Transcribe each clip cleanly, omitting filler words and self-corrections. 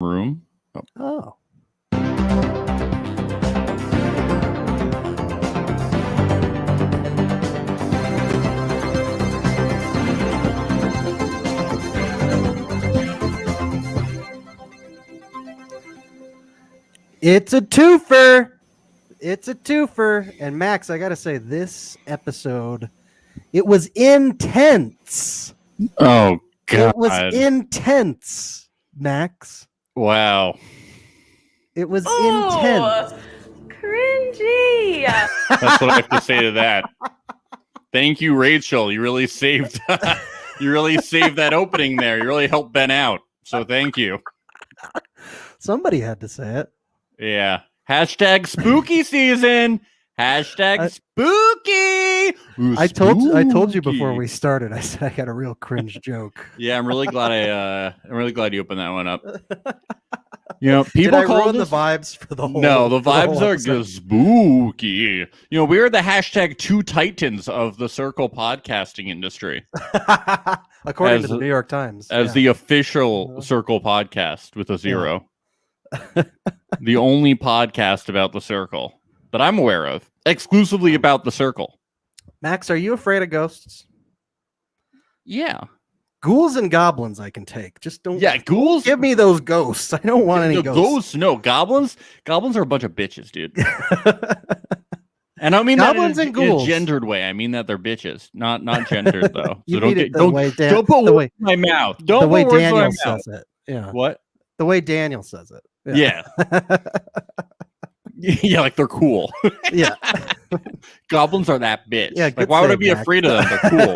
room. Oh. It's a twofer. It's a twofer. And Max, I got to say, this episode, it was intense. Oh, God. It was intense, Max. Wow. It was intense. Cringy. That's what I have to say to that. Thank you, Rachel. You really saved that opening there. You really helped Ben out. So thank you. Somebody had to say it. Yeah. Hashtag spooky season. Hashtag spooky. Ooh, I told you spooky. before we started. I said I got a real cringe joke. Yeah, I'm really glad you opened that one up. You know, Did people I call ruin this... the vibes for the whole. No, the for vibes whole are episode? spooky. You know, we are the hashtag two titans of the circle podcasting industry, According As- to the New York Times. as yeah. the official circle podcast with a zero. The only podcast about the circle that I'm aware of, exclusively about the circle. Max, are you afraid of ghosts? Yeah. Ghouls and goblins I can take. Just don't Ghouls. give me those ghosts. I don't want any The ghosts. No, goblins are a bunch of bitches, dude. And I don't mean Goblins that and in a ghouls. gendered way. I mean that they're bitches, not gendered though. You So mean it the way Dan- don't put the words way- in my mouth. the Don't way put words in my Daniel mouth. says it. Yeah. What? The way Daniel says it. Yeah. Yeah, like they're cool. Yeah. Goblins are that bitch. Yeah, Like, good why would I save, be Max. afraid of them? They're cool.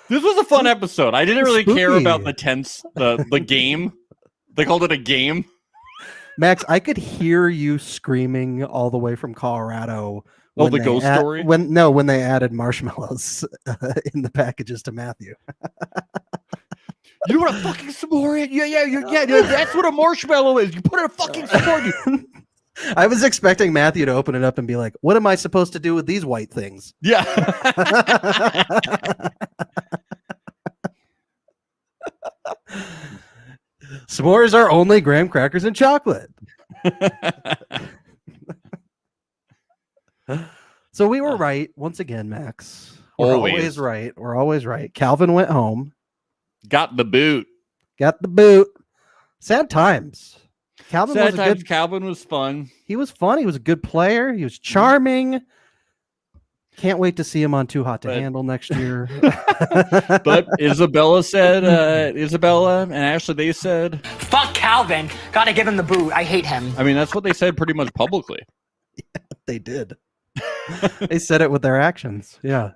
This was a fun episode. I didn't really care Spooky. about the game. They called it a game. Max, I could hear you screaming all the way from Colorado. Oh, when the they ghost story? When they added marshmallows in the packages to Matthew. You know what a fucking s'more is? Yeah. That's what a marshmallow is. You put in a fucking s'more. I was expecting Matthew to open it up and be like, "What am I supposed to do with these white things?" Yeah. S'mores are only graham crackers and chocolate. So we were right once again, Max. We're Always. always right. We're always right. Calvin went home, Got the boot. got the boot. Sad times. Calvin was a Sometimes good. Calvin was fun. He was fun. He was a good player. He was charming. Can't wait to see him on Too Hot to But- Handle next year. But Isabella and Ashley, they said, Fuck Calvin. Gotta give him the boot. I hate him. I mean, that's what they said pretty much publicly. They did. They said it with their actions. Yeah.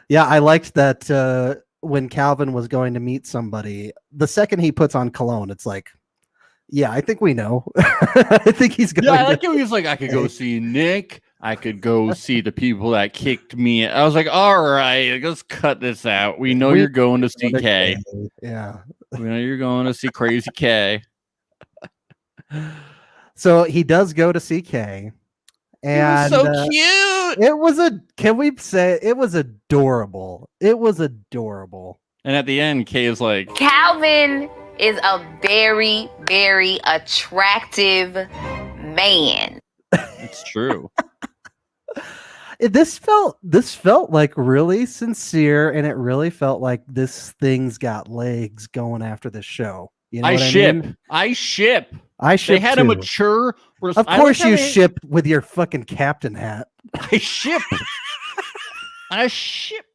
Yeah, I liked that when Calvin was going to meet somebody, the second he puts on cologne, it's like, yeah, I think we know. I think he's going Yeah, I to. like it. He was like, I could go see Nick. I could go see the people that kicked me. I was like, all right, let's cut this out. We know you're going to see K. Yeah. We know you're going to see Crazy K. So he does go to see K. And So cute. it was can we say it was adorable? It was adorable. And at the end, K is like, Calvin is a very, very attractive man. it's true. This felt like really sincere, and it really felt like this thing's got legs going after this show. You know I what ship. I mean? I ship. I They ship. had a too. mature. Of course, you ship with your fucking captain hat. I ship. I ship.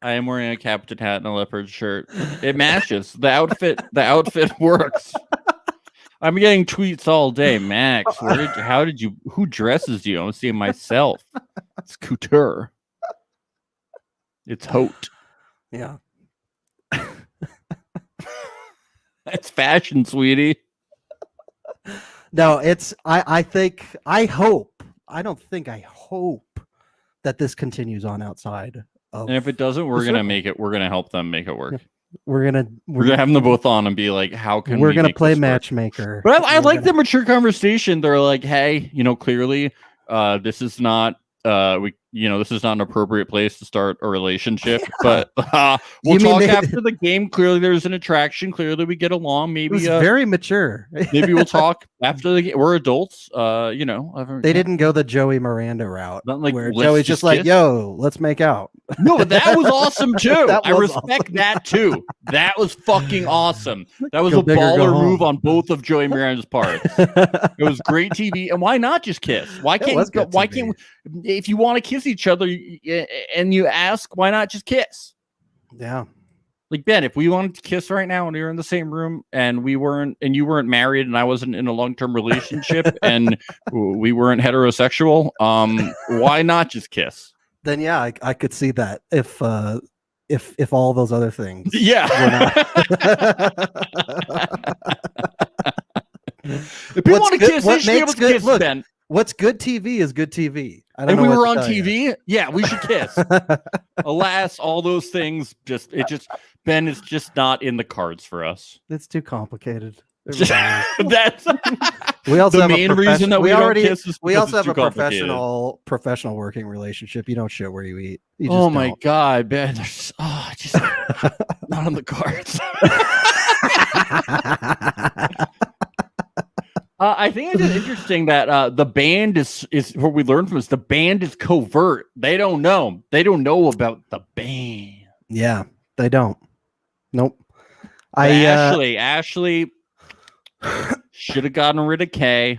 I am wearing a captain hat and a leopard shirt. It matches. The outfit works. I'm getting tweets all day. Max, who dresses you? I'm seeing myself. It's couture. It's haute. Yeah. It's fashion, sweetie. No, it's. I hope. I don't think. I hope that this continues on outside of. And if it doesn't, we're The gonna circle. make it. We're gonna help them make it work. We're gonna Have them both on and be like, "How can we're we gonna make play this work?" matchmaker. But I We're like gonna- the mature conversation. They're like, "Hey, clearly, this is not. this is not an appropriate place to start a relationship, but we'll You mean talk they- after the game. Clearly, there's an attraction. Clearly, we get along. It Maybe, was very mature. maybe we'll talk after the game. We're adults. They didn't go the Joey Miranda route, Not like, where let's Joey's just just like, kiss. "Yo, let's make out." No, but that was awesome too. That I was respect that too. That was fucking awesome. That was Go a big or go baller home. move on both of Joey Miranda's parts. It was great TV. And why not just kiss? Why It can't was good why TV. can't if you want to kiss each other and you ask, why not just kiss? Yeah. Like, Ben, if we wanted to kiss right now and we were in the same room and you weren't married and I wasn't in a long-term relationship and we weren't heterosexual, why not just kiss? Then yeah, I could see that if all those other things. Yeah. If people What's want to good- kiss, what they should be able makes to good- kiss, look, Ben. What's good TV is good TV. I don't And know we what were to on tell you. TV. Yeah, we should kiss. Alas, all those things Ben, it's just not in the cards for us. It's too complicated. It really is. That's We also the have a main reason that we don't kiss is we because also it's have too a complicated. professional working relationship. You don't shit where you eat. You Oh just my don't. god, Ben, there's just not on the cards. I think it's just interesting that the band is what we learned from this. The band is covert. They don't know. They don't know about the band. Yeah, they don't. Nope. Ashley should have gotten rid of Kay.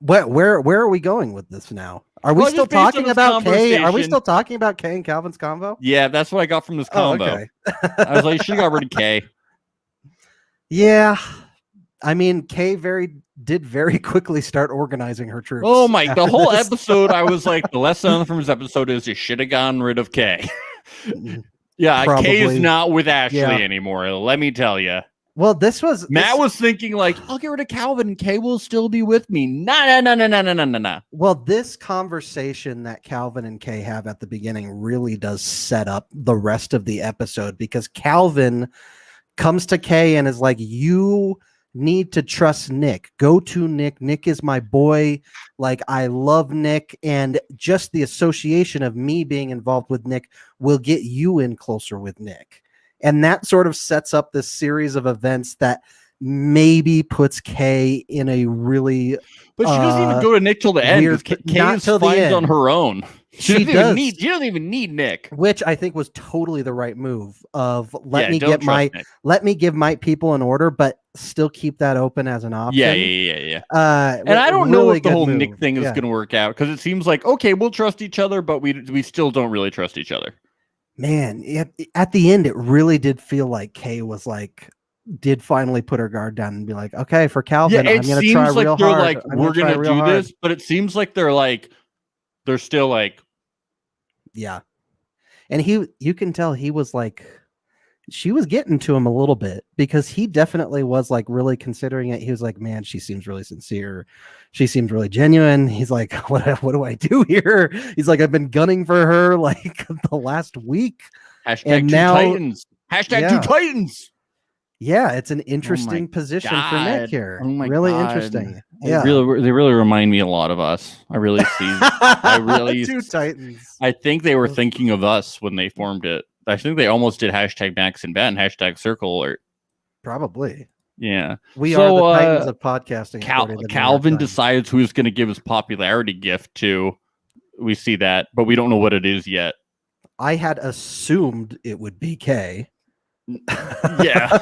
Where are we going with this now? Are we Well, still just based on talking this about Kay? Are we conversation- still talking about Kay and Calvin's convo? Yeah, that's what I got from this Oh, combo. okay. I was like, should have got rid of Kay. Yeah. I mean, Kay did very quickly start organizing her troops. Oh my! The after whole this. episode, I was like, the lesson from this episode is you should have gotten rid of Kay. Yeah, Kay is Probably. not with Ashley Yeah. anymore. Let me tell you. Well, this was Matt this- was thinking like, I'll get rid of Calvin and Kay will still be with me. No. Well, this conversation that Calvin and Kay have at the beginning really does set up the rest of the episode, because Calvin comes to Kay and is like, "You need to trust Nick. Go to Nick. Nick is my boy. Like, I love Nick, and just the association of me being involved with Nick will get you in closer with Nick." And that sort of sets up this series of events that maybe puts Kay in a really But she doesn't even go to Nick till the end. weird- Kay not is till the fine end. on her own. She doesn't does. She doesn't even need Nick. which I think was totally the right move of Don't let me give my people an order, but still keep that open as an option. Yeah. And And I don't know if the whole Nick thing is going to work out, because it seems like, okay, we'll trust each other, but we still don't really trust each other. Man, at the end, it really did feel like Kay was like, did finally put her guard down and be like, okay, for Calvin, Yeah, I'm it going to seems try like real they're hard. like, I'm we're try going to real do hard. this, but it seems like they're still like, Yeah. And you can tell he was like, she was getting to him a little bit, because he definitely was like really considering it. He was like, man, she seems really sincere. She seems really genuine. He's like, what do I do here? He's like, I've been gunning for her like the last week. hashtag And two now- Titans. Hashtag Yeah. two Titans. Yeah, it's an interesting position for Nick God. here. Oh my really God. interesting. They Yeah. really remind me a lot of us. I really see. really- Two Titans. I think they were thinking of us when they formed it. I think they almost did hashtag Max and Ben, hashtag Circle Alert. Probably. Yeah. We So, are the Titans of podcasting. according to the New York Calvin Times. decides who's going to give his popularity gift to. We see that, but we don't know what it is yet. I had assumed it would be Kay. Yeah.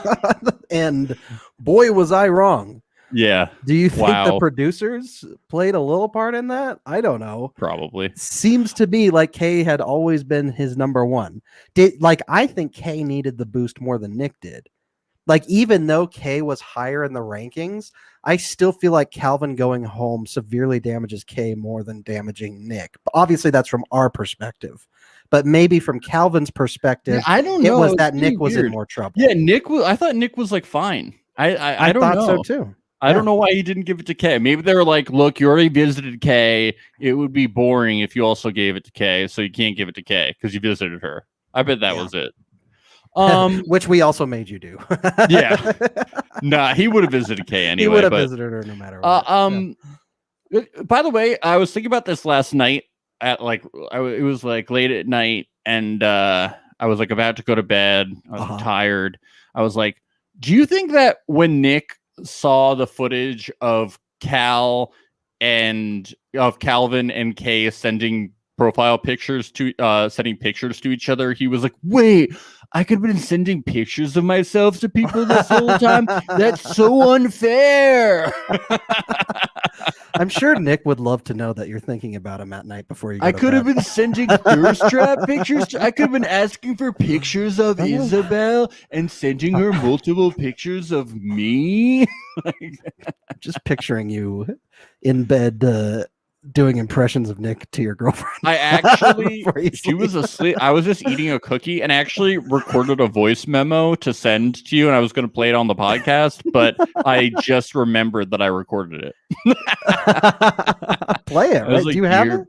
And boy, was I wrong. Yeah, Do you think the Wow. producers played a little part in that? I don't know. probably. Seems to be like Kay had always been his number one. I think Kay needed the boost more than Nick did. Like, even though Kay was higher in the rankings, I still feel like Calvin going home severely damages Kay more than damaging Nick. But obviously, that's from our perspective. But maybe from Calvin's perspective, I don't it know. was It's that pretty Nick was in weird. more trouble. Yeah, Nick was. I thought Nick was like fine. I don't thought know. so too. I don't know why he didn't give it to Kay. Maybe they were like, look, you already visited Kay. It would be boring if you also gave it to Kay, so you can't give it to Kay because you visited her. I bet that Yeah. was it. Which we also made you do. Yeah. Nah, he would have visited Kay he anyway. would have but, visited her no matter what. By the way, I was thinking about this last night at like it was like late at night, and I was like about to go to bed. I was tired. I was like, do you think that when Nick saw the footage of Calvin and Kay sending pictures to each other, he was like, wait, I could have been sending pictures of myself to people this whole time? That's so unfair. I'm sure Nick would love to know that you're thinking about him at night before you go I to could have bed. been sending thirst trap pictures. I could have been asking for pictures of Isabel and sending her multiple pictures of me. Just picturing you in bed doing impressions of Nick to your girlfriend. I actually, Before you she was sleep. asleep. I was just eating a cookie and actually recorded a voice memo to send to you, and I was going to play it on the podcast, but I just remembered that I recorded it. Play it, I was right? like, Do you have "You're- it?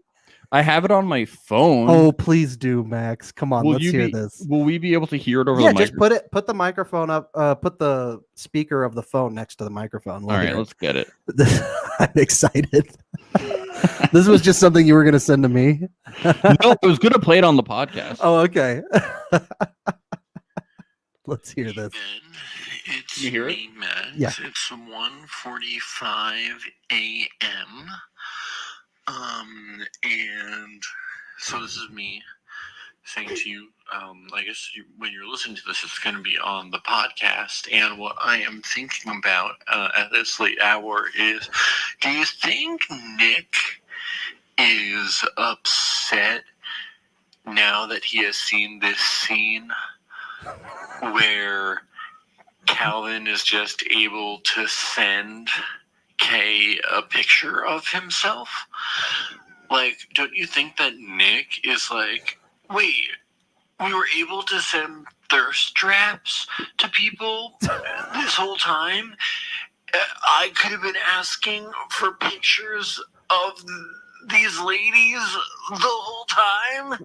I have it on my phone. Oh, please do, Max. Come on, will let's you hear be, this. Will we be able to hear it over Yeah, the just microphone? put the microphone up, put the speaker of the phone next to the microphone. All right, let's get it. I'm excited. This was just something you were going to send to me. No, I was going to play it on the podcast. Oh, okay. Let's hear this. It's You hear it? me, Max. Yeah. It's 1:45 a.m. And so this is me saying to you, I guess when you're listening to this, it's going to be on the podcast. And what I am thinking about at this late hour is, do you think Nick is upset now that he has seen this scene where Calvin is just able to send Kay a picture of himself? Like, don't you think that Nick is like, wait, we were able to send thirst traps to people this whole time? I could have been asking for pictures of these ladies the whole time?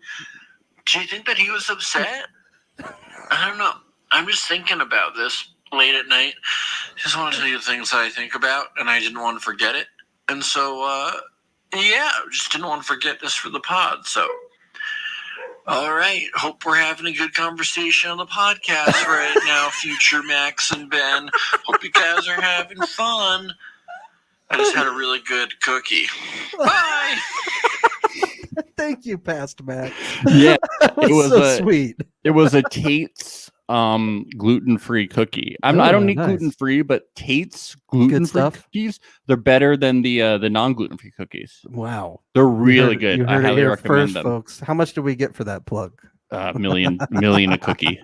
Do you think that he was upset? I don't know. I'm just thinking about this late at night. Just want to tell you the things that I think about, and I didn't want to forget it. And so, yeah, just didn't want to forget this for the pod. So, all right. Hope we're having a good conversation on the podcast right now, future Max and Ben. Hope you guys are having fun. I just had a really good cookie. Bye. Thank you, Past Max. Yeah, That was, it was so sweet. It was a Tate's gluten-free cookie. I don't eat nice. gluten-free, but Tate's gluten-free stuff. cookies, they're better than the non-gluten-free cookies. Wow. They're You really heard- good. You I heard it highly here recommend first, them. folks. How much do we get for that plug? Million a cookie.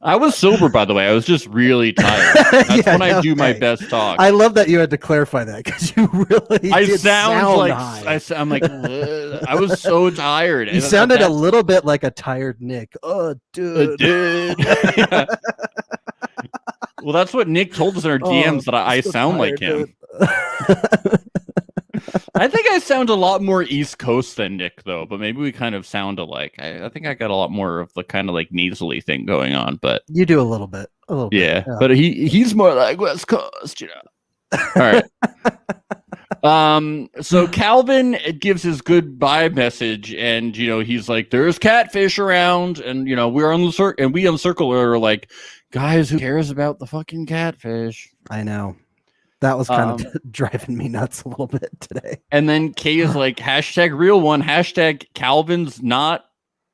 I was sober, by the way. I was just really tired. That's Yeah, when I do my okay. best talk. I love that you had to clarify that because you really I did sound like high. I'm like "Ugh." I was so tired. You And sounded a that- little bit like a tired Nick. Oh, dude. dude. Yeah. Well, that's what Nick told us in our DMs that I so sound like tired, him. I think I sound a lot more East Coast than Nick, though. But maybe we kind of sound alike. I think I got a lot more of the kind of like nasally thing going on. But You do a little bit. yeah, but he's more like West Coast, you know. All right. So Calvin gives his goodbye message, and he's like, "There's catfish around," and we're on the circle, and we on the circle are like, "Guys, who cares about the fucking catfish?" I know. That was kind of driving me nuts a little bit today. And then Kay is like, #real1, #Calvin's not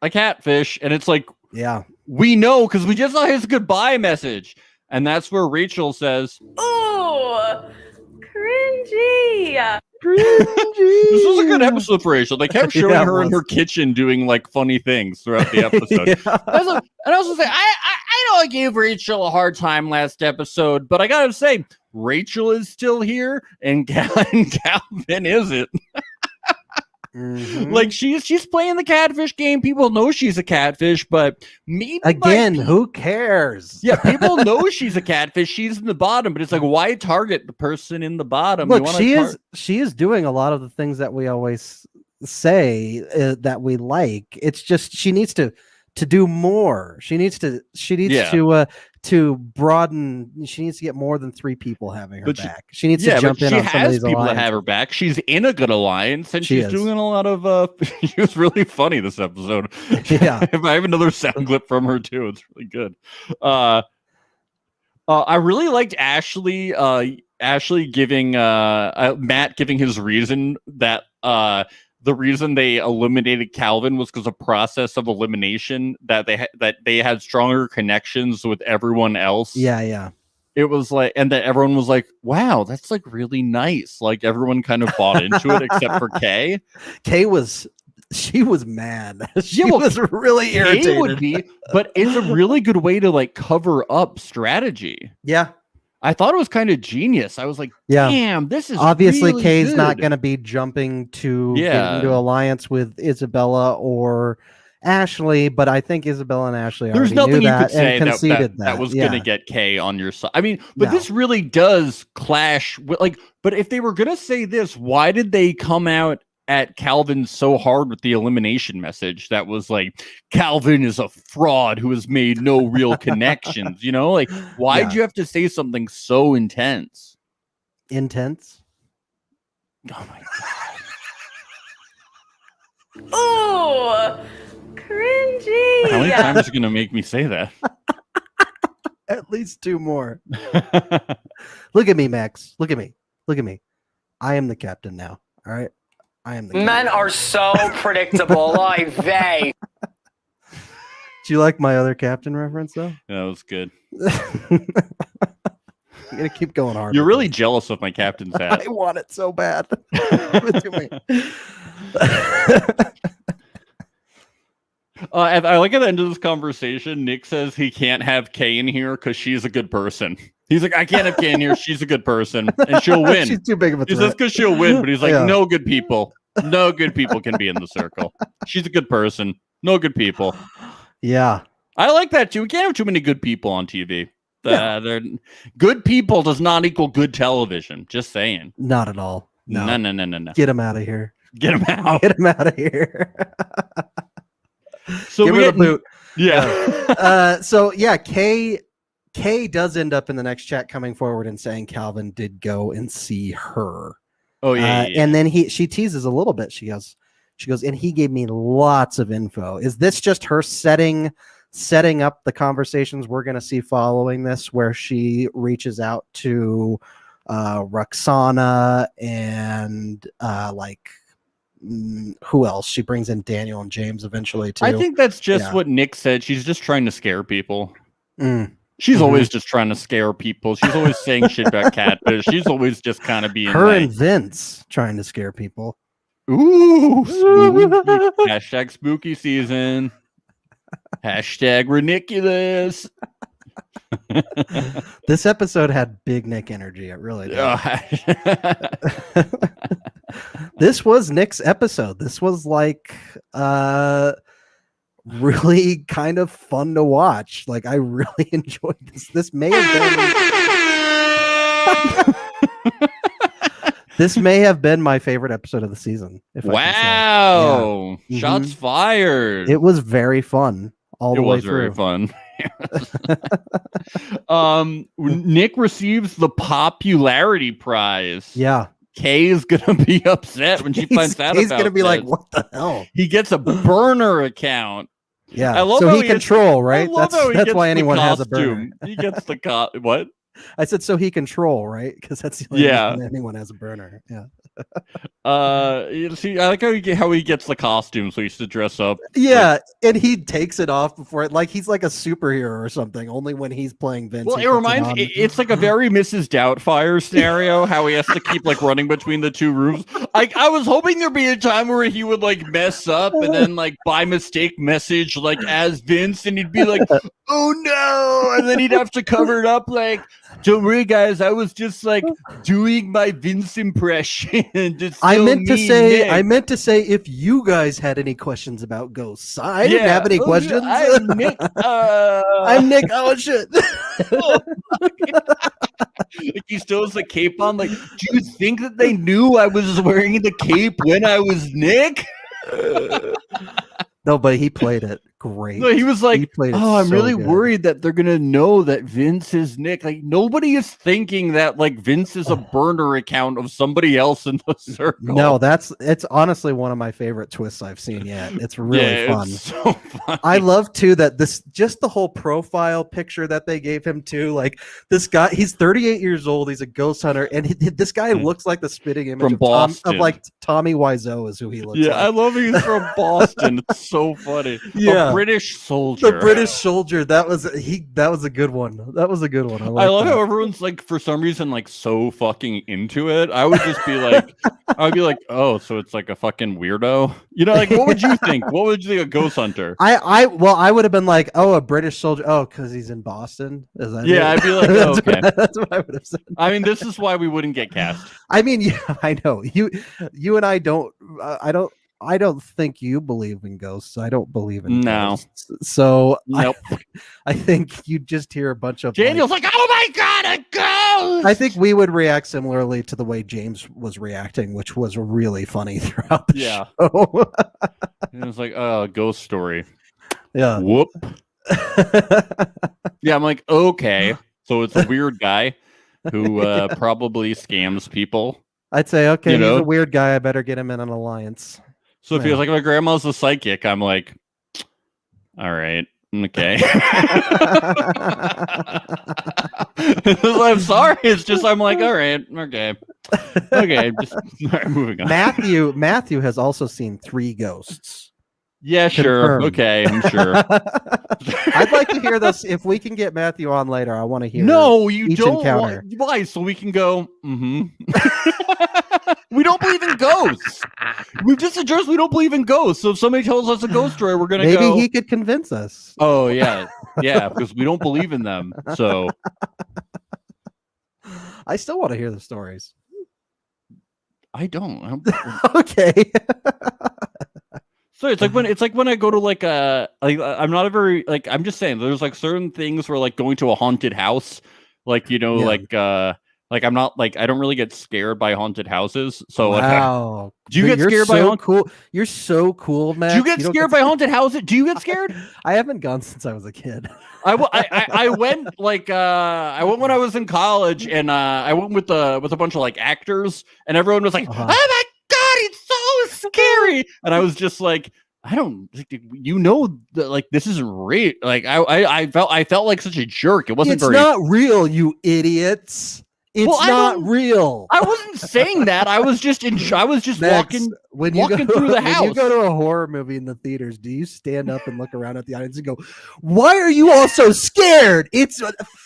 a catfish, and it's like, Yeah. we know because we just saw his goodbye message, and that's where Rachel says, Ooh, cringy. "This was a good episode for Rachel." They kept showing Yeah, it her in was. her kitchen doing like funny things throughout the episode. Yeah. And I also say, I know I gave Rachel a hard time last episode, but I gotta say, Rachel is still here, and Calvin isn't. Mhm. Like she's playing the catfish game. People know she's a catfish, but maybe Again, who cares? yeah, people know she's a catfish. She's in the bottom, but it's like, why target the person in the bottom? You Look, wanna she is doing a lot of the things that we always say that we like. It's just she needs to to do more. She needs Yeah. to broaden. She needs to get more than 3 people having her But she- back. She needs Yeah, to jump but in she on some of has these people that alliances. have her back. She's in a good alliance, and She she's is. doing a lot of. She was really funny this episode. Yeah. If I have another sound clip from her too, it's really good. I really liked Ashley. Ashley giving Matt giving his reason that the reason they eliminated Calvin was because of process of elimination, that they had stronger connections with everyone else. Yeah. It was like, and that everyone was like, wow, that's like really nice. Like everyone kind of bought into it except for Kay. Kay was mad. She well, was really Kay irritated. would be, but it's a really good way to like cover up strategy. Yeah. I thought it was kind of genius. I was like, Yeah. damn, this is Obviously really Kay's not good. going to be jumping to get Yeah. into alliance with Isabella or Ashley, but I think Isabella and Ashley There's already nothing knew you that could say and conceded that was Yeah. going to get Kay on your side. I mean, but No. this really does clash with like, but if they were going to say this, why did they come out at Calvin so hard with the elimination message that was like, Calvin is a fraud who has made no real connections, you know? Like, why'd Yeah. you have to say something so intense? Intense. Oh my God. Ooh, cringy. How many times are you going to make me say that? At least 2 more. Look at me, Max. Look at me. Look at me. I am the captain now. All right. I am the Men captain. are so predictable. Like they. Do you like my other captain reference though? That was good. I'm gonna keep going hard. You're with really this. jealous of my captain's hat. I want it so bad. Give it to me. I like at the end of this conversation, Nick says he can't have Kay in here because she's a good person. He's like, I can't have Kay in here. She's a good person, and she'll win. She's too big of a He says threat. because she'll win, but he's like, Yeah. no good people. No good people can be in the circle. She's a good person. No good people. Yeah. I like that too. We can't have too many good people on TV. They're good people does not equal good television. Just saying. Not at all. No. No. Get him out of here. Get him out. Get him out of here. So Give we her the get boot. Yeah. So yeah, Kay does end up in the next chat coming forward and saying Calvin did go and see her. Oh yeah. And then she teases a little bit. She goes, and he gave me lots of info. Is this just her setting up the conversations we're going to see following this, where she reaches out to Roxana and who else? She brings in Daniel and James eventually too. I think that's just Yeah. what Nick said. She's just trying to scare people. Mm. She's Mhm. always just trying to scare people. She's always saying shit about Catfish. She's always just kind of being Her like, and Vince trying to scare people. ooh, spooky. Hashtag spooky season. Hashtag ridiculous. This episode had big Nick energy. It really did. This was Nick's episode. This was like really kind of fun to watch. Like I really enjoyed this. This may have been my favorite episode of the season. If I can say. Wow. Yeah. Shots fired. It was very fun all It the way was very through. fun. Nick receives the popularity prize. Yeah. Kay is gonna be upset when she finds out He's about gonna be like, this. "What the hell?" He gets a burner account. Yeah. I love so how he he can gets- troll, right? I love how he That's gets why the anyone has a burner. costume. He gets the what? I said so he can troll, right? Because that's the only Yeah. reason anyone has a burner. Yeah. You see, I like how he gets the costume, so he used to dress up. Yeah, and he takes it off before it, like he's like a superhero or something. Only when he's playing Vince. Well, he it puts reminds on. it's like a very Mrs. Doubtfire scenario. How he has to keep like running between the two rooms. I was hoping there'd be a time where he would like mess up and then like by mistake message like as Vince, and he'd be like, "Oh no!" and then he'd have to cover it up like, "Don't worry, guys, I was just like doing my Vince impression." I meant to say if you guys had any questions about ghosts, I didn't have any questions. I'm Nick. I'm Nick. Oh shit! Like he still has the cape on. Like, do you think that they knew I was wearing the cape when I was Nick? No, but he played it great. No, he was like, played it "Oh, I'm so really good." worried that they're gonna know that Vince is Nick." Like nobody is thinking that like Vince is a burner account of somebody else in the circle. No, it's honestly one of my favorite twists I've seen yet. It's really fun. It's so funny. I love too that just the whole profile picture that they gave him too. Like this guy, he's 38 years old. He's a ghost hunter, and this guy looks like the spitting image From of Boston. of like Tommy Wiseau is who he looks Yeah, I like. love he's from Boston. It's so funny. Yeah. A British soldier. The British soldier. That was a good one. That was a good one. I love how everyone's like, for some reason, like so fucking into it. I would just be like, I would be like, oh, so it's like a fucking weirdo. You know, like what would you think? What would you think a ghost hunter? I would have been like, oh, a British soldier. Oh, because he's in Boston. Is that Yeah, it? I'd be like, oh, okay. That's what I would have said. I mean, this is why we wouldn't get cast. I mean, yeah, I know you and I don't. I don't think you believe in ghosts. I don't believe in No. ghosts. So Nope. I think you just hear a bunch of like- Daniel's like, oh my god, a ghost! I think we would react similarly to the way James was reacting, which was really funny throughout the Yeah. show. It was like, oh, ghost story. Yeah. Whoop. Yeah, I'm like, okay. So it's a weird guy who probably scams people. I'd say, okay, You he's know? a weird guy. I better get him in an alliance. So if he Yeah. was like, my grandma's a psychic, I'm like, all right, okay. I'm sorry. It's just, I'm like, all right, okay. Okay, just all right, moving on. Matthew has also seen 3 ghosts. Yeah, sure. Confirmed. Okay, I'm sure. I'd like to hear this. If we can get Matthew on later, I want to hear. No, you each don't. encounter. Why? So we can go, We don't believe in ghosts. We've just addressed we don't believe in ghosts. So if somebody tells us a ghost story, we're going to Maybe go. he could convince us. Oh, yeah. Yeah, because we don't believe in them. So I still want to hear the stories. I don't. Okay. So it's like when I go to like I'm not a very like I'm just saying there's like certain things where like going to a haunted house, like you know, Yeah. like I'm not like I don't really get scared by haunted houses. So Wow. do you But get you're scared by so haunted? cool? You're so cool, man. Do you get scared by haunted houses? Do you get scared? I haven't gone since I was a kid. I went like I went when I was in college and I went with a bunch of like actors and everyone was like, Uh-huh. oh my god, it's so scary, and I was just like, I don't, you know, like this isn't real. Like I felt like such a jerk. It wasn't It's very. not real, you idiots. It's Well, I not don't- real. I wasn't saying that. I was just I was just Max, walking. when walking through the when you house. go to a horror movie in the theaters, do you stand up and look around at the audience and go, "Why are you all so scared? It's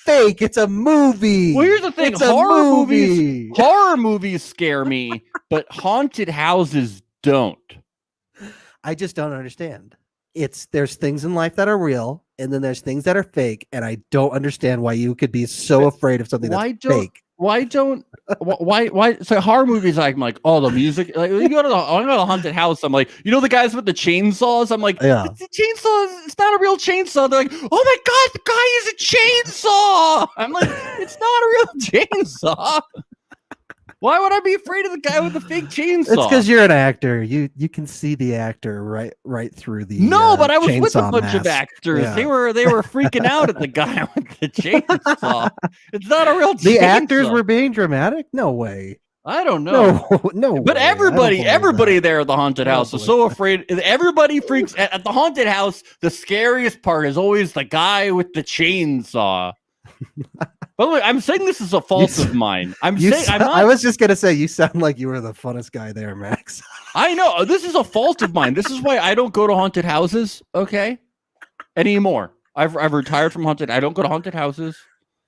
fake. It's a movie." Well, here's the thing: It's a horror movies scare me, but haunted houses don't. I just don't understand. There's things in life that are real, and then there's things that are fake, and I don't understand why you could be so afraid of something Why that's don't- fake. Why don't why so horror movies I'm like, oh, the music, like you go to the haunted house, I'm like, you know, the guys with the chainsaws, I'm like, Yeah. the chainsaw, it's not a real chainsaw. They're like, oh my god, the guy is a chainsaw. I'm like, it's not a real chainsaw. Why would I be afraid of the guy with the fake chainsaw? It's because you're an actor. You can see the actor right through the No, but I was with a chainsaw bunch of mask. actors. Yeah. They were freaking out at the guy with the chainsaw. It's not a real chainsaw. The actors were being dramatic? No way. I don't know. No. But way. I don't everybody believe that. there at the haunted I don't house is believe so afraid. Everybody freaks at the haunted house. The scariest part is always the guy with the chainsaw. By the way, I'm saying this is a fault You of mine. I'm You saying I'm I not. was just gonna say you sound like you were the funnest guy there, Max. I know this is a fault of mine. This is why I don't go to haunted houses. Okay, anymore. I've retired from haunted. I don't go to haunted houses.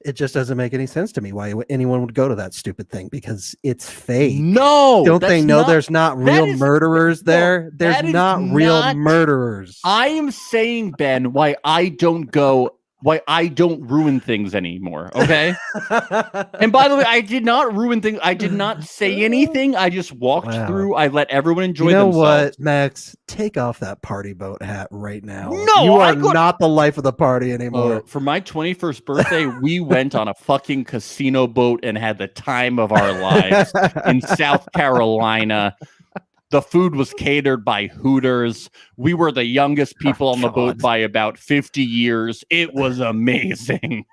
It just doesn't make any sense to me why anyone would go to that stupid thing because it's fake. No, Don't they that's know not- there's not that real is- murderers no, there? There's that is not real not- murderers. I am saying, Ben, why I don't go. Why I don't ruin things anymore. Okay. And by the way, I did not ruin things. I did not say anything. I just walked Wow. through. I let everyone enjoy you know themselves. what, Max? Take off that party boat hat right now. No, you I are could- not the life of the party anymore. For my 21st birthday, we went on a fucking casino boat and had the time of our lives in South Carolina. The food was catered by Hooters. We were the youngest people on the boat God. by about 50 years. It was amazing.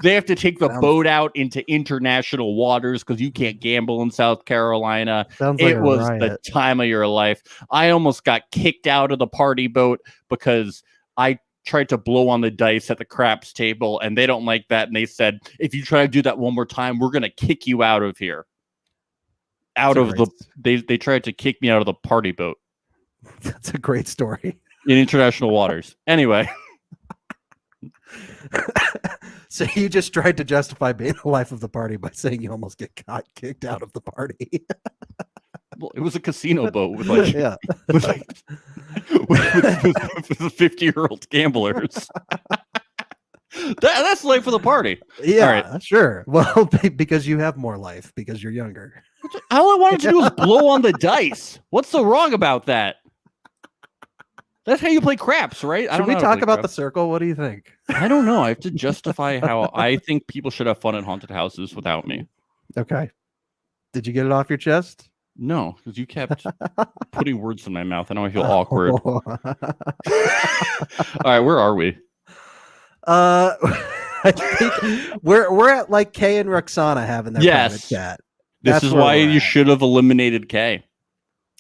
They have to take the Sounds- boat out into international waters because you can't gamble in South Carolina. Sounds like It a was the riot. time of your life. I almost got kicked out of the party boat because I tried to blow on the dice at the craps table, and they don't like that. And they said, if you try to do that one more time, we're going to kick you out of here. They tried to kick me out of the party boat That's a great story. in international waters. Anyway, So you just tried to justify being the life of the party by saying you almost got kicked out of the party. well, it was a casino boat with like, Yeah. with, like with 50-year-old gamblers. That's the life of the party. Yeah, right. sure. Well, because you have more life because you're younger. All I wanted to do was blow on the dice. What's so wrong about that? That's how you play craps, right? Should we talk about the circle? What do you think? I don't know. I have to justify how I think people should have fun at haunted houses without me. Okay. Did you get it off your chest? No, because you kept putting words in my mouth. I know I feel awkward. All right, where are we? I think we're at like Kay and Roxana having their private Yes. chat. This That's is where why we're you at. should have eliminated Kay.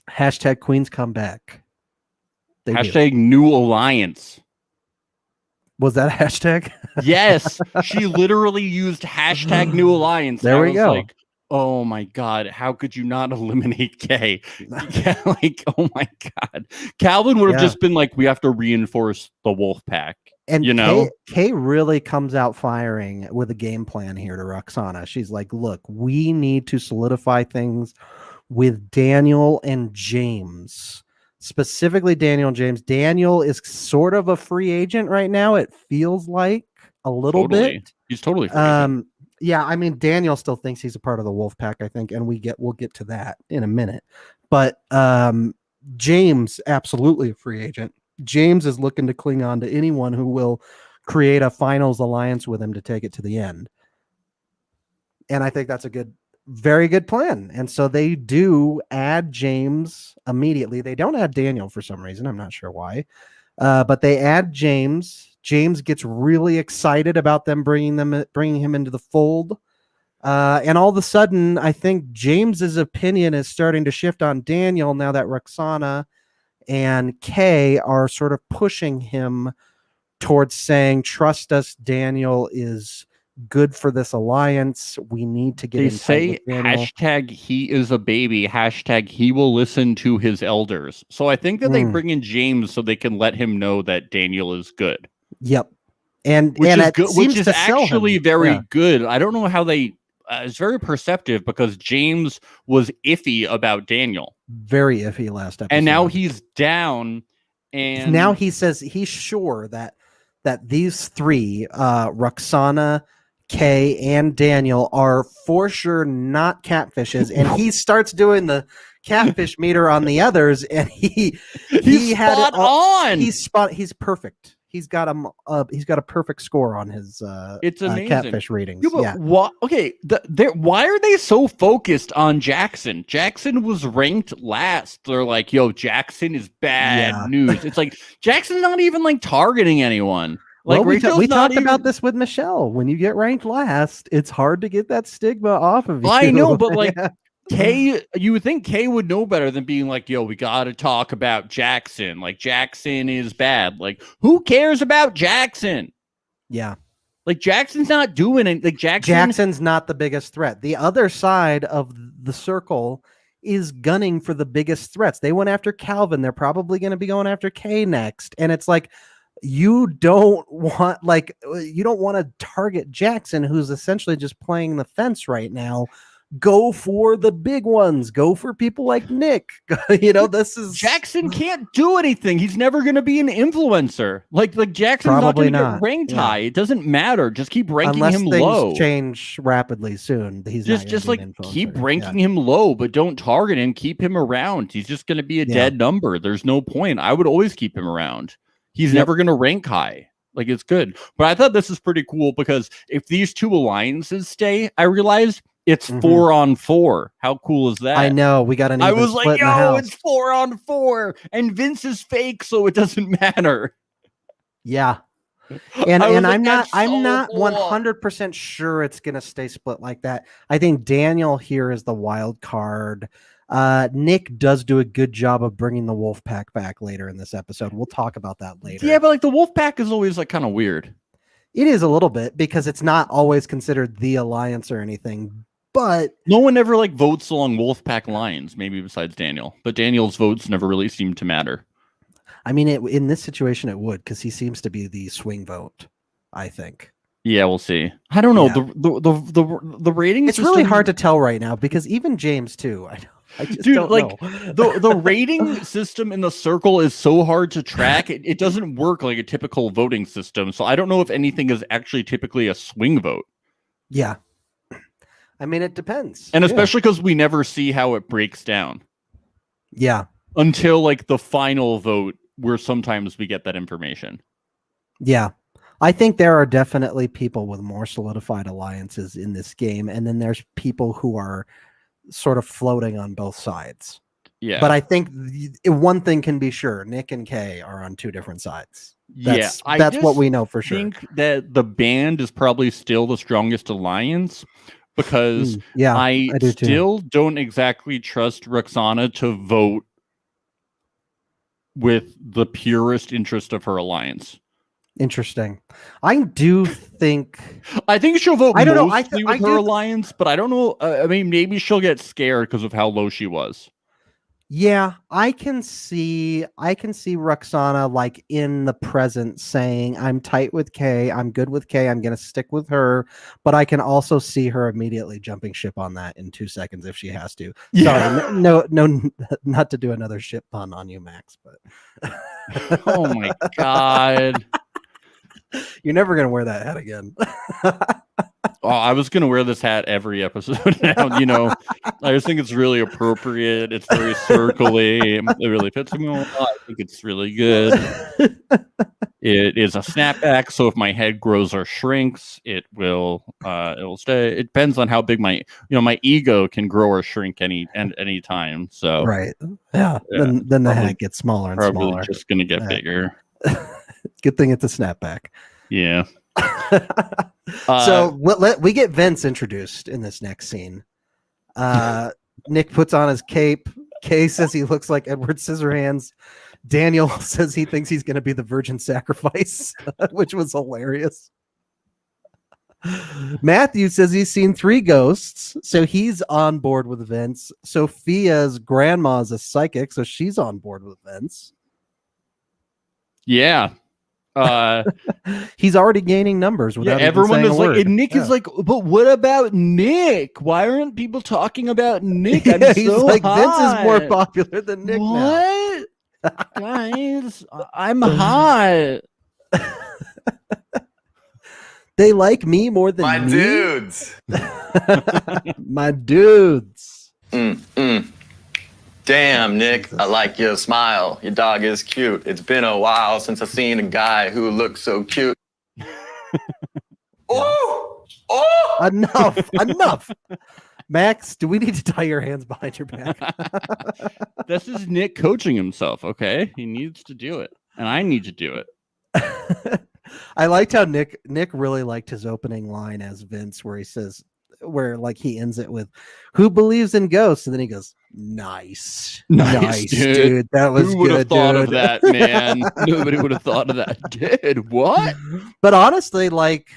Hashtag Queens come back. They do. Hashtag new alliance. Was that a hashtag? Yes, she literally used hashtag new alliance. There I we was go. Like, oh my god, how could you not eliminate Kay? Yeah, like, oh my god, Calvin would have Yeah. just been like, we have to reinforce the wolf pack. And You know? Kay really comes out firing with a game plan here to Roxana. She's like, look, we need to solidify things with Daniel and James. Specifically Daniel and James. Daniel is sort of a free agent right now. It feels like a little Totally. bit. He's totally free. Yeah, I mean Daniel still thinks he's a part of the wolf pack, I think, and we'll get to that in a minute. But James, absolutely a free agent. James is looking to cling on to anyone who will create a finals alliance with him to take it to the end. And I think that's a very good plan. And so they do add James immediately. They don't add Daniel for some reason. I'm not sure why. But they add James. James gets really excited about them bringing him into the fold. And all of a sudden, I think James's opinion is starting to shift on Daniel now that Roxana and Kay are sort of pushing him towards saying, trust us, Daniel is good for this alliance. We need to get They in tight say with Daniel. hashtag he is a baby, hashtag he will listen to his elders. So I think that they bring in James so they can let him know that Daniel is good. Yep. And Which is it good, seems which is to sell him. actually very Yeah. good. I don't know how they it's very perceptive because James was iffy about Daniel. Very iffy last episode. And now he's down and now he says he's sure that these three, Roxana, Kay, and Daniel, are for sure not catfishes. And he starts doing the catfish meter on the others, and he he's had spot it all- on. He's perfect. He's got a perfect score on his It's amazing. catfish ratings. Yeah, but okay, why are they so focused on Jackson? Jackson was ranked last. They're like, yo, Jackson is bad Yeah. news. It's like Jackson's not even like targeting anyone. Like Well, we Rachel's not talked even- about this with Michelle. When you get ranked last, it's hard to get that stigma off of you. I know, but like Yeah. Kay, you would think Kay would know better than being like, yo, we got to talk about Jackson. Like Jackson is bad. Like who cares about Jackson? Yeah. Like Jackson's not doing it. Like Jackson's not the biggest threat. The other side of the circle is gunning for the biggest threats. They went after Calvin. They're probably going to be going after Kay next. And it's like, you don't want to target Jackson, who's essentially just playing the fence right now. Go for the big ones. Go for people like Nick. This is Jackson can't do anything. He's never going to be an influencer. Like Jackson's Probably not going to not. get ranked Yeah. high. It doesn't matter. Just keep ranking unless him things low. change rapidly soon. He's not Just gonna like be an keep influencer. ranking him low, but don't target him. Keep him around. He's just going to be a Yeah. dead number. There's no point. I would always keep him around. He's Yep. never going to rank high. Like it's good. But I thought this is pretty cool because if these two alliances stay, I realized It's Mhm. 4-on-4. How cool is that? I know we got an. I even was split like, in the yo, house. it's 4-on-4, and Vince is fake, so it doesn't matter. Yeah. And I was like, I'm not "That's so 100% sure it's gonna stay split like that. I think Daniel here is the wild card. Nick does do a good job of bringing the wolf pack back later in this episode. We'll talk about that later. Yeah, but like the wolf pack is always like kind of weird. It is a little bit because it's not always considered the alliance or anything. But No one ever like votes along wolf pack lines, maybe besides Daniel. But Daniel's votes never really seem to matter. I mean, in this situation, it would because he seems to be the swing vote. I think Yeah, we'll see. I don't know. Yeah. The rating. it's really hard to tell right now because even James too. I just Dude, don't like know. the rating system in the circle is so hard to track. It doesn't work like a typical voting system. So I don't know if anything is actually typically a swing vote. Yeah, I mean, it depends, And Yeah. especially because we never see how it breaks down yeah, until like the final vote, where sometimes we get that information. yeah. I think there are definitely people with more solidified alliances in this game, and then there's people who are sort of floating on both sides. Yeah. But I think one thing can be sure: Nick and Kay are on two different sides. That's what just we know for sure. think that the band is probably still the strongest alliance because Yeah, I do too. still don't exactly trust Roxana to vote with the purest interest of her alliance. Interesting. I do think I think she'll vote I don't know, mostly I with her do- alliance, but I don't know. I mean, maybe she'll get scared because of how low she was. Yeah, I can see Roxana like in the present saying, I'm tight with Kay, I'm good with Kay, I'm gonna stick with her, but I can also see her immediately jumping ship on that in 2 seconds if she has to. Sorry, no, not to do another ship pun on you, Max, but Oh my god. you're never gonna wear that hat again. Oh, I was gonna wear this hat every episode now. You know, I just think it's really appropriate. It's very circly. It really fits me well. I think it's really good. It is a snapback, so if my head grows or shrinks, it will stay. It depends on how big my ego can grow or shrink any time. So Right. Yeah. Then the probably- hat gets smaller and probably smaller. just gonna get Yeah. bigger. Good thing it's a snapback. Yeah. So we get Vince introduced in this next scene. Nick puts on his cape. Kay says he looks like Edward Scissorhands. Daniel says he thinks he's going to be the virgin sacrifice, which was hilarious. Matthew says he's seen 3 ghosts, so he's on board with Vince. Sophia's grandma's a psychic, so she's on board with Vince. yeah. He's already gaining numbers without even Everyone saying is a like, word. and Nick Yeah. is like, but what about Nick? Why aren't people talking about Nick? I'm Yeah, he's so like, Vince is more hot." popular than Nick now. What? Guys, I'm hot. They like me more than My me. dudes. My dudes. Damn, Nick, I like your smile. Your dog is cute. It's been a while since I've seen a guy who looks so cute. Oh! Oh! Enough. Max, do we need to tie your hands behind your back? This is Nick coaching himself, okay? He needs to do it. And I need to do it. I liked how Nick really liked his opening line as Vince, where he says, where like he ends it with, "Who believes in ghosts?" And then he goes, "Nice, Nice, dude. That was Who would have good, thought of dude." that, man? Nobody would have thought of that. Dude, what? But honestly, like,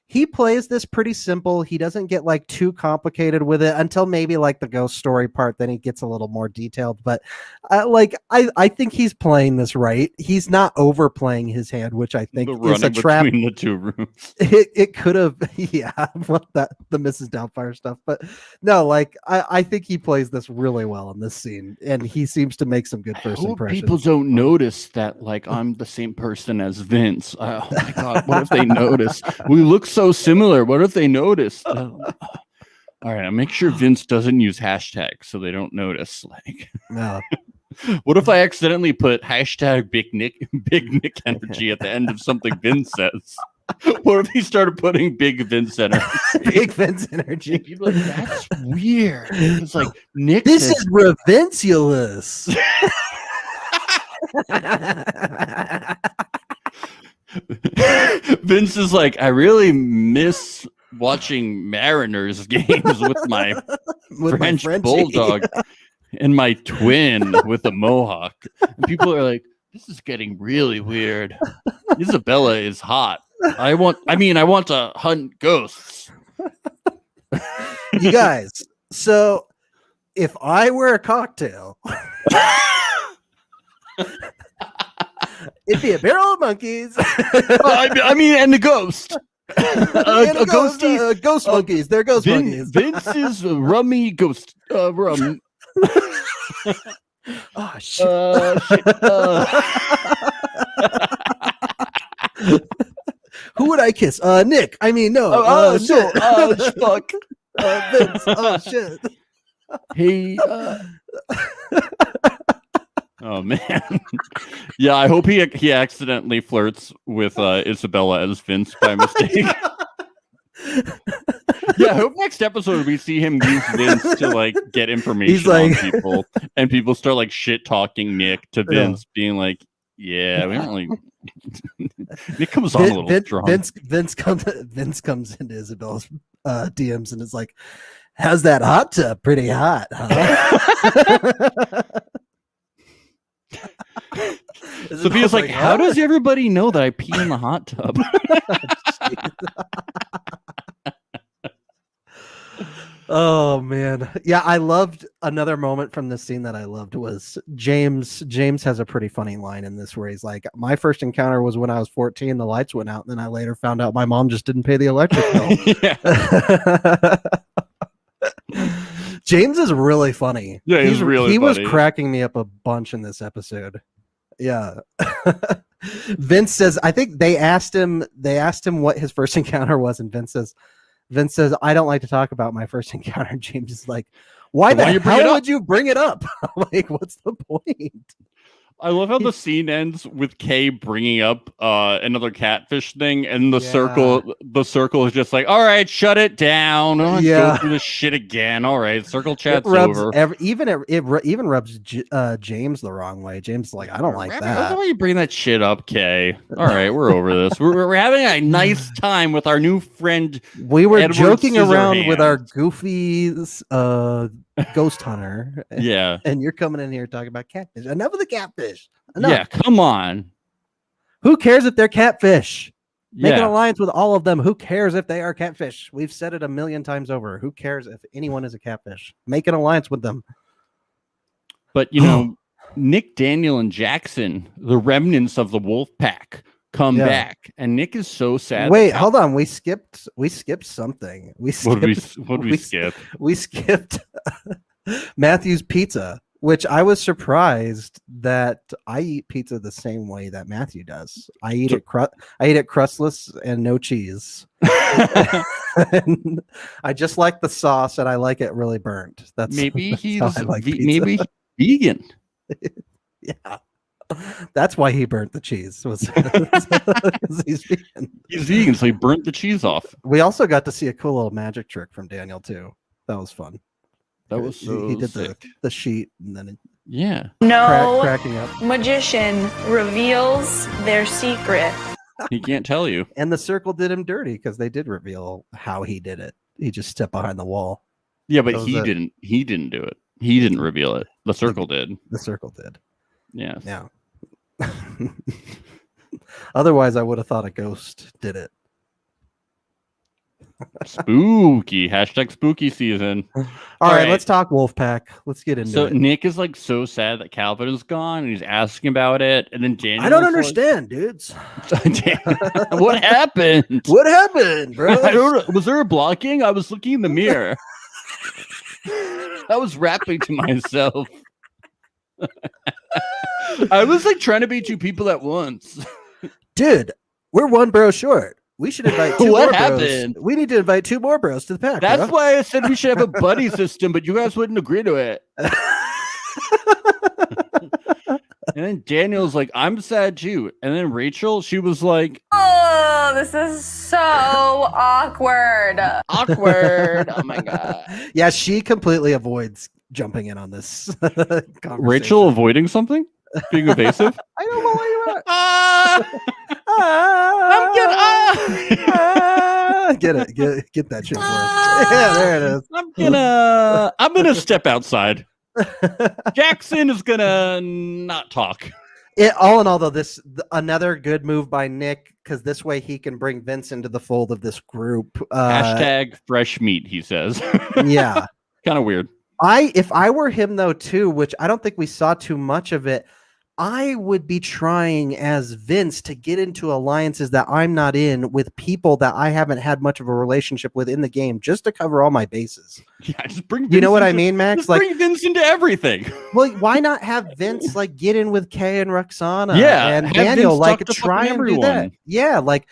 he plays this pretty simple. He doesn't get like too complicated with it until maybe like the ghost story part. Then he gets a little more detailed. But I think he's playing this right. He's not overplaying his hand, which I think The is a running trap. between the two rooms. It could have, yeah, well, that the Mrs. Doubtfire stuff. But no, like I think he plays this really well in this scene, and he seems to make some good I first hope impressions. people don't notice that, like, I'm the same person as Vince. Oh my god, what if they notice? We look so similar. What if they notice? All right, I'll make sure Vince doesn't use hashtags so they don't notice. Like, No. what if I accidentally put hashtag Big Nick Energy at the end of something Vince says? What if he started putting Big Vince energy? Big Vince energy. People are like, that's weird. It's like Nick. This says- is Revinciulus. Vince is like, I really miss watching Mariners games with my With my French Frenchie. bulldog and my twin with a mohawk. And people are like, this is getting really weird. Isabella is hot. I want to hunt ghosts. You guys, so if I were a cocktail, it'd be a barrel of monkeys. I mean, and the ghost. And A ghosty. ghost monkeys. They're ghost monkeys. Vince is a rummy ghost. Rum. Oh shit. Shit. Who would I kiss? Nick. I mean, no. Shit. Fuck. Vince. Oh shit. Hey. Oh man. Yeah, I hope he accidentally flirts with Isabella as Vince by mistake. Yeah, I hope next episode we see him use Vince to like get information He's like- on people, and people start like shit talking Nick to Yeah. Vince, being like, "Yeah, we don't really." Nick comes on a little strong. Vince comes into Isabella's DMs and is like, "How's that hot tub? Pretty hot, huh?" Sophia's like, "How does everybody know that I pee in the hot tub?" Oh man, yeah, I loved another moment from this scene that I loved was James. James has a pretty funny line in this where he's like, "My first encounter was when I was 14. The lights went out, and then I later found out my mom just didn't pay the electric bill." Yeah. James is really funny. Yeah, he's really he was funny. cracking me up a bunch in this episode. Yeah. Vince says, I think they asked him what his first encounter was, and Vince says, I don't like to talk about my first encounter. James is like, why the you bring it hell up? would you bring it up? Like, what's the point? I love how the scene ends with Kay bringing up another catfish thing, and the circle is just like, "All right, shut it down. I don't Yeah. go through this shit again. All right, circle chat's It rubs over." even rubs James the wrong way. James is like, I don't like I that. love how you bring that shit up, Kay. All right, we're over this. We're having a nice time with our new friend. We were Edward joking around Scissorhands. with our goofy ghost hunter. Yeah, And you're coming in here talking about catfish. Enough of the catfish. Enough. yeah. Come on. Who cares if they're catfish? Make an Yeah, alliance with all of them. Who cares if they are catfish? We've said it a million times over. Who cares if anyone is a catfish? Make an alliance with them. but you know, Nick, Daniel, and Jackson, the remnants of the wolf pack, come Yeah. back, and Nick is so sad. Wait, that- hold on. We skipped something. We What did skipped we skip? we skipped Matthew's pizza, which I was surprised that I eat pizza the same way that Matthew does. I eat it crustless and no cheese. And I just like the sauce, and I like it really burnt. That's Maybe that's he's how I like pizza. maybe he's vegan. Yeah. That's why he burnt the cheese. Was 'cause he's vegan. He's vegan, so he burnt the cheese off. We also got to see a cool little magic trick from Daniel too. That was fun. That was so he did sick. the sheet and then it Yeah. No cracking up. magician reveals their secret. He can't tell you. And the circle did him dirty because they did reveal how he did it. He just stepped behind the wall. Yeah, but That was he it. didn't. He didn't do it. He didn't reveal it. The circle did. The circle did. Yeah. Yeah. Otherwise, I would have thought a ghost did it. Spooky. Hashtag spooky season. All All right, right. let's talk Wolfpack. Let's get into So it. Nick is like so sad that Calvin is gone, and he's asking about it. And then Daniel, I don't understand, dudes. What happened? What happened, bro? I don't know. Was there a blocking? I was looking in the mirror. I was rapping to myself. I was like trying to be two people at once. Dude, we're one bro short. We should invite two What more happened? bros. We need to invite two more bros to the pack. That's bro. why I said we should have a buddy system, but you guys wouldn't agree to it. And then Daniel's like, I'm sad too. And then Rachel, she was like, Oh, Oh, this is so awkward. Awkward. Oh my god. Yeah, she completely avoids jumping in on this conversation. Rachel avoiding something? Being evasive? I don't know where you're at. I'm Get that shit for us. Yeah, there it is. I'm gonna step outside. Jackson is gonna not talk. All in all, though, another good move by Nick, because this way he can bring Vince into the fold of this group. Hashtag fresh meat, he says. Yeah. Kind of weird. If I were him though too, which I don't think we saw too much of it, I would be trying as Vince to get into alliances that I'm not in with people that I haven't had much of a relationship with in the game, just to cover all my bases. Yeah, just bring. You know what I into- mean, Max? Just Like, bring Vince into everything. well, why not have Vince like get in with Kay and Roxana? Yeah, and have Daniel, Vince like talk to try fucking and do that. everyone. Yeah, like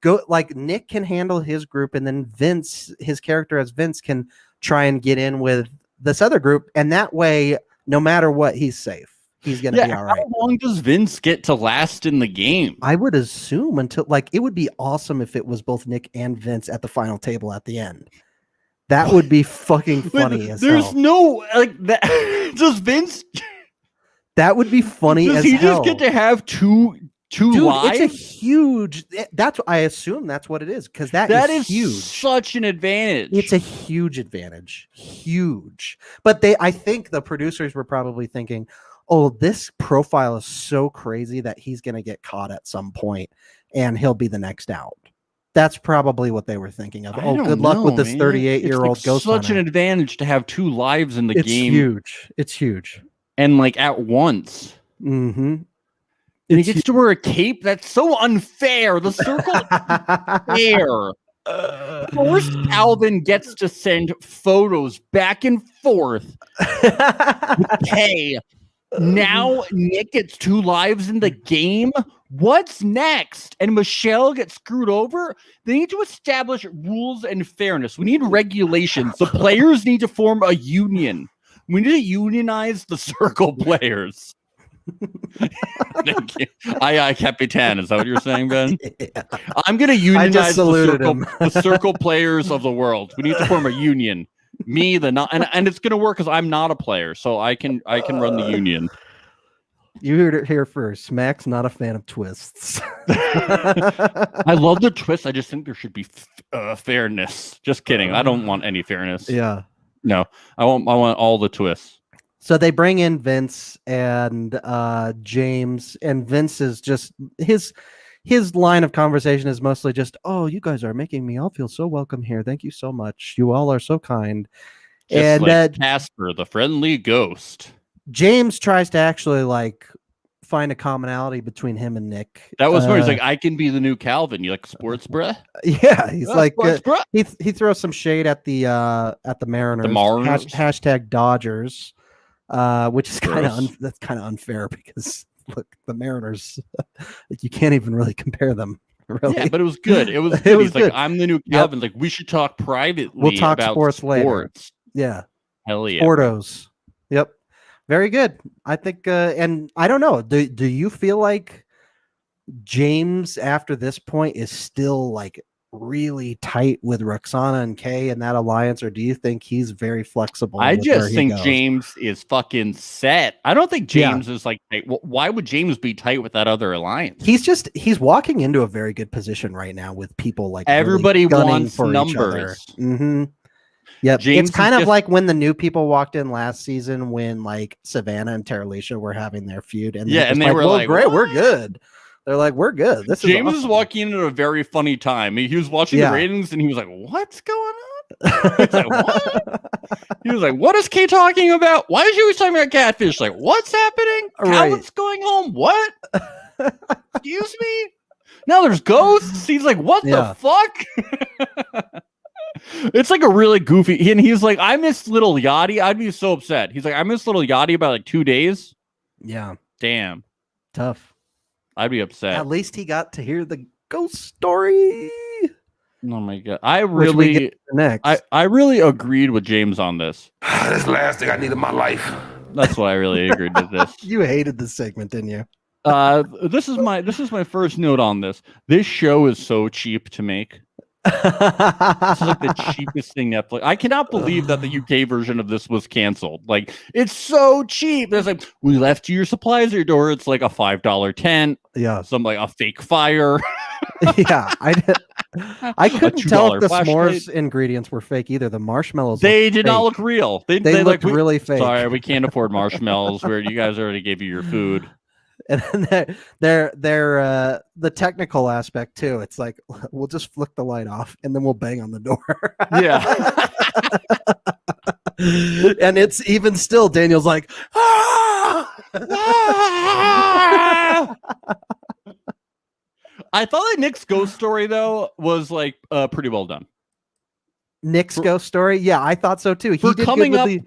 go like Nick can handle his group, and then Vince, his character as Vince, can try and get in with this other group, and that way, no matter what, he's safe. He's gonna be all right. How long does Vince get to last in the game? I would assume until like it would be awesome if it was both Nick and Vince at the final table at the end. That would be fucking funny as There's hell. no like that. Does Vince? That would be funny Does as he hell. just get to have two Dude, lives? it's a huge. That's I assume that's what it is because that is huge. Such an advantage. It's a huge advantage, huge. But I think the producers were probably thinking, "Oh, this profile is so crazy that he's going to get caught at some point, and he'll be the next out." That's probably what they were thinking of. I Oh, don't good luck with know, this man. 38-year-old It's ghost such hunter. an advantage to have two lives in the It's game huge. It's huge. and like at once. Mm-hmm. And he gets to wear a cape. That's so unfair. The circle is fair. First, Calvin gets to send photos back and forth. Hey, now Nick gets two lives in the game. What's next? And Michelle gets screwed over. They need to establish rules and fairness. We need regulations. The players need to form a union. We need to unionize the circle players. Thank you. Aye, Capitan. Is that what you're saying, Ben? Yeah. I'm going to unionize saluted the circle players of the world. We need to form a union. Me, the not, and it's going to work because I'm not a player, so I can run the union. You heard it here first. Max not a fan of twists. I love the twist. I just think there should be fairness. Just kidding. I don't want any fairness. Yeah. No, I want all the twists. So they bring in Vince and James, and Vince is just his line of conversation is mostly just, "Oh, you guys are making me all feel so welcome here. Thank you so much. You all are so kind." Just and like Casper, the friendly ghost. James tries to actually like find a commonality between him and Nick. That was where he's like, "I can be the new Calvin. You like sports, bruh?" Yeah, he's like sports, bruh. he throws some shade at the Mariners. Mariners. Hashtag Dodgers. Which is kind Gross. of that's kind of unfair because look, the Mariners, like you can't even really compare them. Really, Yeah, but it was good. It was. It Good. was He's good. like, "I'm the new Calvin." Like, we should talk privately. We'll talk about sports later. Yeah, Hell yeah. Portos. Yep, very good. I think, and I don't know. Do you feel like James after this point is still like really tight with Roxana and Kay and that alliance, or do you think he's very flexible? I with where just he think goes? James is fucking set. I don't think Yeah. James is like. Why would James be tight with that other alliance? He's walking into a very good position right now with people like really Everybody gunning wants for each other. numbers. Mm-hmm. Yep. James It's kind is of just- like when the new people walked in last season when like Savannah and Terralisha were having their feud, and Yeah, they're and just they were "Well, like, great, we're "What?" good." They're like, "We're good." This James is is awesome. walking in at a very funny time. He was watching Yeah. the ratings and he was like, "What's going on?" He's like, "What?" He was like, "What is Kay talking about? Why is she always talking about catfish? Like, what's happening? Right. Calvin's going home. What? Excuse me? Now there's ghosts." He's like, "What Yeah. the fuck?" It's like a really goofy. And he's like, "I miss little Yachty." I'd be so upset. He's like, "I miss little Yachty about like 2 days." Yeah, Damn, tough. I'd be upset. At least he got to hear the ghost story. Oh my god, I Which we really. get next. I really agreed with James on this. That's the last thing I need in my life. That's why I really agreed with this. You hated this segment, didn't you? This is my first note on this. This show is so cheap to make. This is like the cheapest thing Netflix. I cannot believe that the UK version of this was canceled. Like, it's so cheap. There's like, we left you your supplies at your door. It's like a $5 tent. Yeah, Some like a fake fire. yeah. I couldn't tell if the $2 s'mores flashlight. ingredients were fake either. The marshmarshmallows. They looked did not fake. look real. They like, looked really fake. Sorry, we can't afford marshmallows. Where you guys already gave you your food. And then they're the technical aspect too. It's like, we'll just flick the light off and then we'll bang on the door. Yeah. And it's even still Daniel's like, ah! I thought that Nick's ghost story though was like pretty well done. Nick's ghost story. Yeah, I thought so too. He For did coming good up with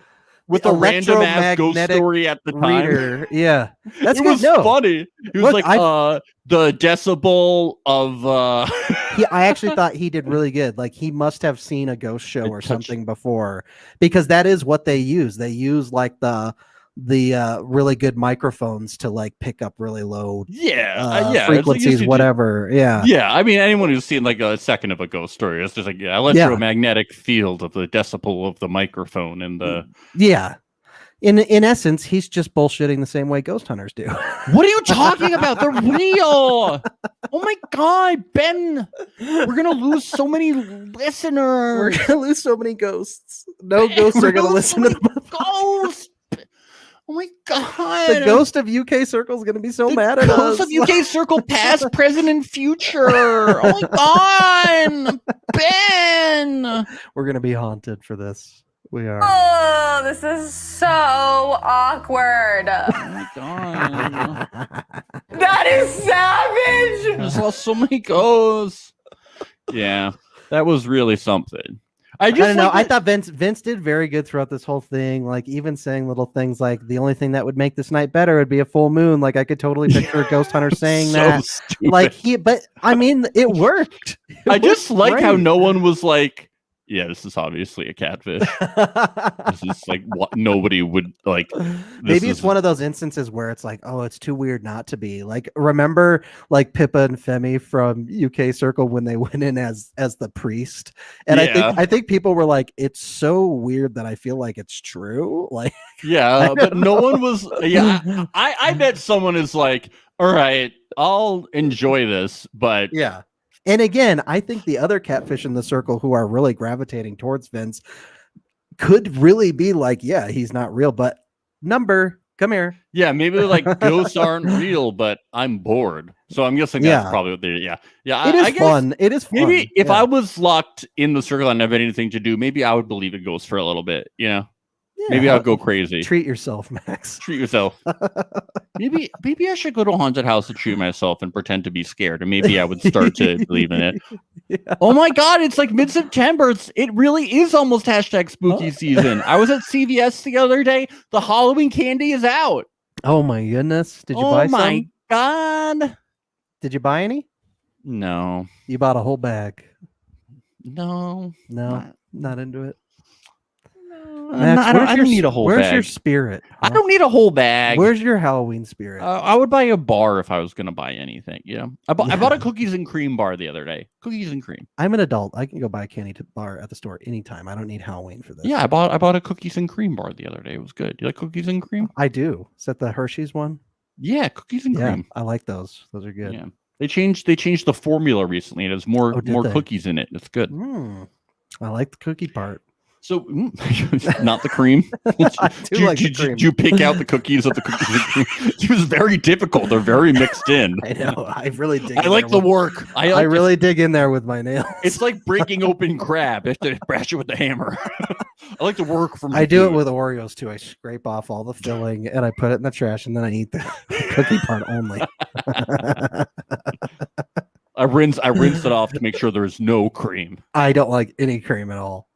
with the a random ass ghost electromagnetic story at the time. reader. Yeah, that's it good. was No, funny. He was Look, like the decibel of I actually thought he did really good. Like, he must have seen a ghost show I or touched- something before, because that is what they use. They use like the really good microphones to like pick up really low yeah, it's like frequencies, usually- whatever. Yeah. Yeah, I mean, anyone who's seen like a second of a ghost story, it's just like electromagnetic field of the decibel of the microphone and the. Yeah. In essence, he's just bullshitting the same way ghost hunters do. What are you talking about? They're real. Oh my god, Ben! We're gonna lose so many We're listeners. gonna lose so many ghosts. No ghosts We're are gonna lose so listen to many the ghosts. Oh my god! The ghost of UK Circle is gonna be so The mad at ghost us. of UK Circle, past, present, and future. Oh my god, Ben! We're gonna be haunted for this. We are. Oh, this is so awkward. Oh my god! That is savage. I just lost so many ghosts. Yeah, that was really something. I I just don't know. like I that- thought Vince did very good throughout this whole thing. Like, even saying little things like, the only thing that would make this night better would be a full moon. Like, I could totally picture a ghost hunter saying so that. stupid. Like, but I mean, it worked. It I just worked like how great. no one was like, yeah, this is obviously a catfish. This is like what nobody would like. Maybe it's is- one of those instances where it's like, oh, it's too weird not to be. Like, remember like Pippa and Femi from UK Circle when they went in as the priest? And Yeah. I think people were like, it's so weird that I feel like it's true. Like, Yeah, but no one was. Yeah, I bet someone is like, all right, I'll enjoy this, but yeah. And again, I think the other catfish in the circle who are really gravitating towards Vince could really be like, yeah, he's not real, but Number, come here. yeah, maybe they're like ghosts aren't real, but I'm bored. So I'm guessing that's Yeah. probably what they're. Yeah. It is I guess fun. It is fun. Maybe if Yeah. I was locked in the circle and didn't have anything to do, maybe I would believe in ghosts for a little bit. You know, maybe Yeah, I'll go crazy. treat yourself, Max. Treat yourself. maybe I should go to a haunted house to treat myself and pretend to be scared, and maybe I would start to believe in it. Yeah. Oh my god, it's like mid-September. It really is almost hashtag spooky season. I was at CVS the other day. The Halloween candy is out. Oh my goodness! Did you oh buy my some? god. Did you buy any? No. You bought a whole bag. No. No, not into it. I Max, don't where's your need a whole Where's bag. your spirit? I huh? don't need a whole bag. Where's your Halloween spirit? I would buy a bar if I was going to buy anything. You know, I bought a cookies and cream bar the other day. Cookies and cream. I'm an adult. I can go buy a candy bar at the store anytime. I don't need Halloween for this. Yeah, I bought a cookies and cream bar the other day. It was good. You like cookies and cream? I do. Is that the Hershey's one? Yeah, cookies and Yeah, cream. I like those. Those are good. Yeah, they changed the formula recently. It has more Oh, did more they? cookies in it. It's good. I like the cookie part. So not the cream. I do like the did cream. you pick out the cookies of the cookies and cream? It was very difficult. They're very mixed in. I know. I really dig. I in like there the with- work. I I like really dig in there with my nails. It's like breaking open crab. You have to bash it with the hammer. I like to work from. I do it with Oreos too. I scrape off all the filling and I put it in the trash and then I eat the cookie part only. I rinse it off to make sure there's no cream. I don't like any cream at all.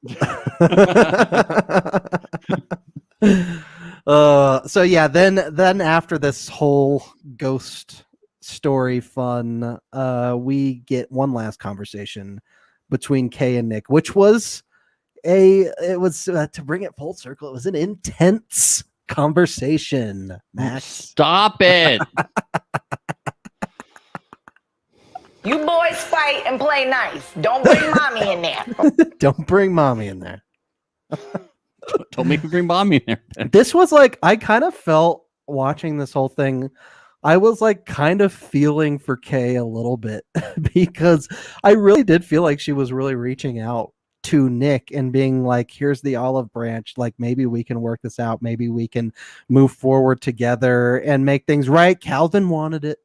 So yeah, then after this whole ghost story fun, we get one last conversation between Kay and Nick, which was to bring it full circle, it was an intense conversation. Max, Stop it. You boys fight and play nice. Don't bring mommy in there. Don't bring mommy in there. Don't make me bring mommy in there. This was like, I kind of felt watching this whole thing, I was like kind of feeling for Kay a little bit because I really did feel like she was really reaching out to Nick and being like, here's the olive branch, like maybe we can work this out, maybe we can move forward together and make things right. Calvin wanted it.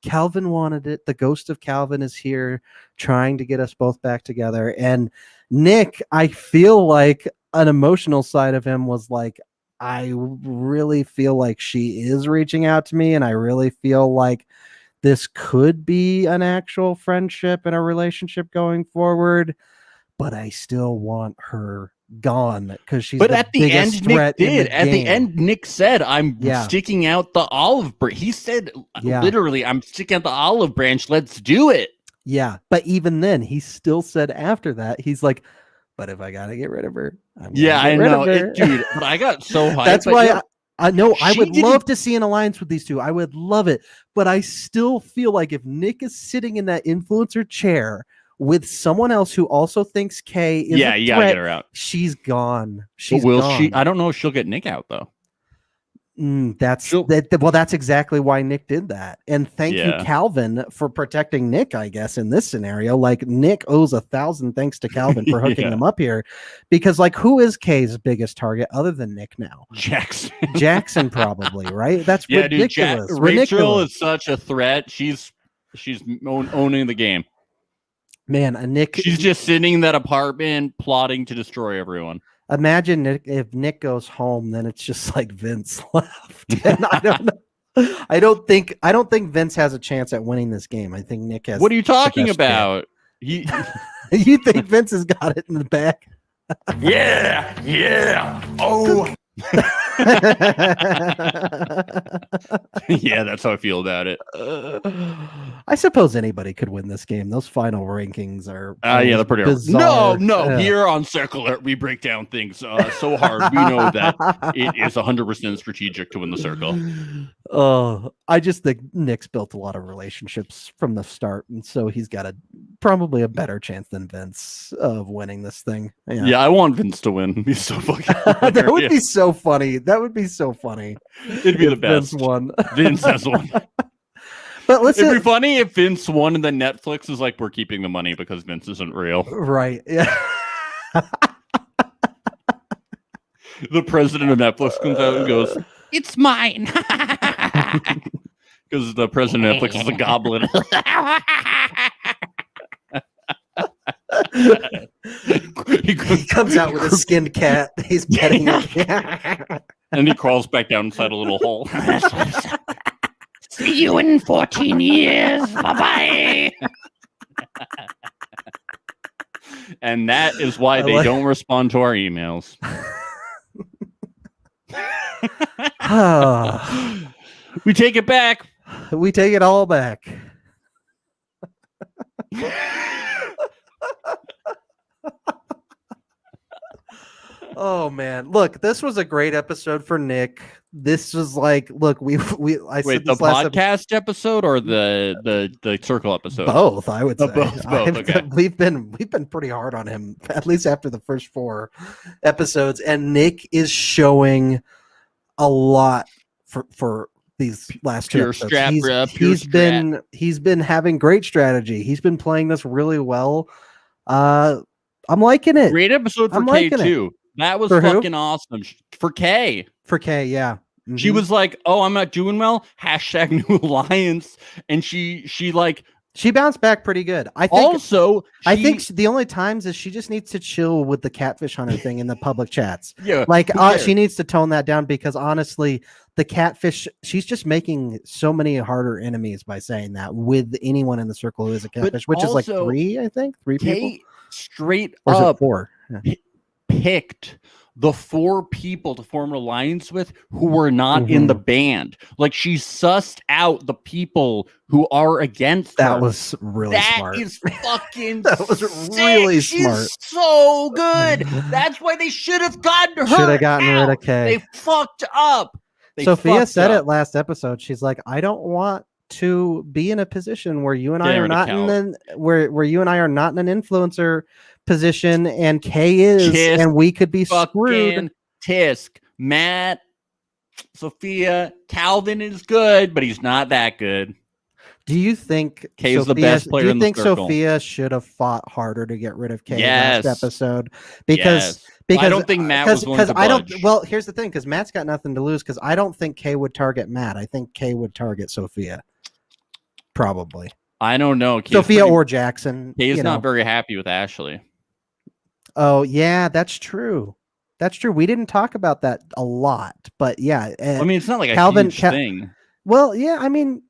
The ghost of Calvin is here trying to get us both back together. And Nick, I feel like an emotional side of him was like, I really feel like she is reaching out to me, and I really feel like this could be an actual friendship and a relationship going forward, but I still want her gone because she's But at the end, Nick threat in did. the At the game. end, Nick said, I'm Yeah. sticking out the olive branch. He said, Yeah. literally, I'm sticking out the olive branch. Let's do it. Yeah, but even then, he still said after that, he's like, but if I gotta get rid of her, I'm gonna Yeah, get I rid of know. her." Dude, but I got so hyped. That's but why yeah, I know I she would didn't- love to see an alliance with these two. I would love it. But I still feel like if Nick is sitting in that influencer chair with someone else who also thinks Kay is yeah, a you gotta threat, get her out. she's gone. But She's will gone. she? I don't know if she'll get Nick out, though. That's She'll- well, that's exactly why Nick did that. And thank you, Yeah. Calvin, for protecting Nick, I guess, in this scenario. Like, Nick owes 1,000 thanks to Calvin for hooking Yeah. them up here. Because, like, who is Kay's biggest target other than Nick now? Jackson. Jackson, probably, right? That's Yeah, dude. ridiculous. Rachel ridiculous. is such a threat. She's owning the game. Man, a Nick. She's just sitting in that apartment plotting to destroy everyone. Imagine if Nick goes home, then it's just like Vince left. And I don't know. I don't think Vince has a chance at winning this game. I think Nick has. What are you talking best chance. about? He, You think Vince has got it in the back? Yeah. Oh, yeah, that's how I feel about it. I suppose anybody could win this game. Those final rankings are Yeah, they're pretty hard. bizarre. No, Yeah. here on Circle Alert, we break down things so hard. We know that it is 100% strategic to win the circle. Oh, I just think Nick's built a lot of relationships from the start, and so he's got probably a better chance than Vince of winning this thing. Yeah, I want Vince to win. He's so fucking That would hilarious. be so funny. That would be so funny. It'd be the if Vince best. won. Vince has won. But listen, It'd be funny if Vince won and then Netflix is like, we're keeping the money because Vince isn't real. right? Yeah. The president of Netflix comes out and goes, it's mine. Because the president of Netflix is a goblin. He comes out with a skinned cat. He's petting it. And he crawls back down inside a little hole. See you in 14 years. Bye bye. And that is why I they like- don't respond to our emails. We take it back. We take it all back. Oh man, look, this was a great episode for Nick. This was like, look, I said Wait, the this last podcast episode or the circle episode? both, I would say. Both, okay. We've been pretty hard on him, at least after the first 4 episodes, and Nick is showing a lot for these last 2 Pure episodes. strat, He's- bruh, pure he's been having great strategy. He's been playing this really well. I'm liking it. Great episode for I'm K liking it. too. That was For who? fucking awesome. For K. For Kay, yeah. She Mhm. was like, "Oh, I'm not doing well." # new alliance, and she like She bounced back pretty good. I think also the only times is she just needs to chill with the catfish hunter thing in the public chats. yeah Like who cares? she needs to tone that down because honestly, the catfish, she's just making so many harder enemies by saying that with anyone in the circle who is a catfish, which is like also, 3, I think, 3 people. K straight Or is it up 4? Yeah. picked the 4 people to form an alliance with who were not in Mm-hmm. the band. Like she sussed out the people who are against her. That was really That smart. is fucking That was sick. really She's smart. so good. That's why they should have gotten her. Should have gotten rid out. of Kay. They fucked up. They Sophia fucked said up. it last episode. She's like, I don't want to be in a position where you and I Getting are rid of not in Cal. where you and I are not in an influencer position, and Kay is, Kiss and we could be Fucking screwed. Tisk, Matt, Sophia, Calvin is good, but he's not that good. Do you think Kay's the best player do you in the think circle. Sophia should have fought harder to get rid of Kay Yes. last episode? Because Yes. Well, I because don't think Matt was willing to I don't. budge. Well, here's the thing: because Matt's got nothing to lose. Because I don't think Kay would target Matt. I think Kay would target Sophia. Probably I don't know. Kay's Sophia pretty- or Jackson. Kay's you know. not very happy with Ashley. Oh yeah, that's true. That's true. We didn't talk about that a lot, but yeah. I mean, it's not like a Calvin- huge thing. Well, yeah. I mean,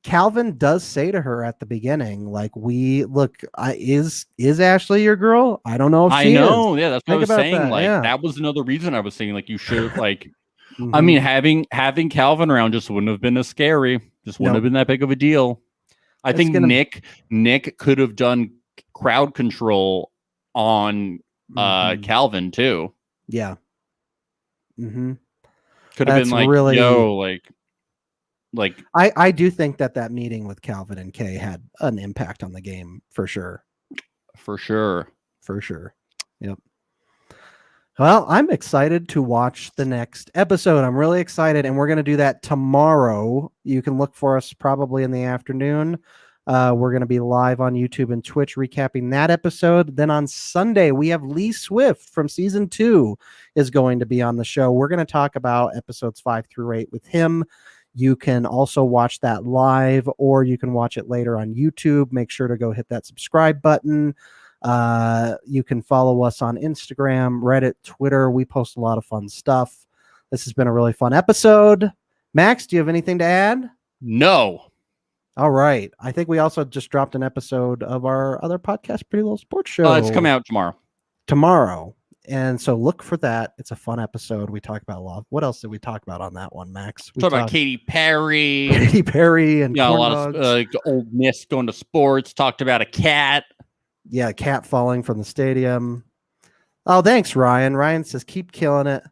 Calvin does say to her at the beginning, like, is Ashley your girl? I don't know if I she know. is. Yeah, that's what I Think was about saying. that, Like yeah. that was another reason I was saying like you should like. I Mhm. mean, having Calvin around just wouldn't have been as scary. Just wouldn't No. have been that big of a deal. I It's think gonna- Nick could have done crowd control on Mhm. Calvin too. Yeah. Mm-hmm. Could have That's been like, really- yo, like I do think that meeting with Calvin and Kay had an impact on the game for sure. for sure. For sure. Yep. Well, I'm excited to watch the next episode. I'm really excited, and we're going to do that tomorrow. You can look for us probably in the afternoon. We're going to be live on YouTube and Twitch recapping that episode. Then on Sunday, we have Lee Swift from season 2 is going to be on the show. We're going to talk about episodes 5 through 8 with him. You can also watch that live, or you can watch it later on YouTube. Make sure to go hit that subscribe button. You can follow us on Instagram, Reddit, Twitter. We post a lot of fun stuff. This has been a really fun episode. Max, do you have anything to add? No. All right. I think we also just dropped an episode of our other podcast, Pretty Little Sports Show. It's coming out tomorrow. And so look for that. It's a fun episode. We talk about a lot. What else did we talk about on that one, Max? We Talk about talked Katy Perry. Katy Perry and Yeah, a corn lot of dogs. old Miss going to sports. Talked about a cat. Yeah, cat falling from the stadium. Oh, thanks, Ryan. Ryan says, keep killing it.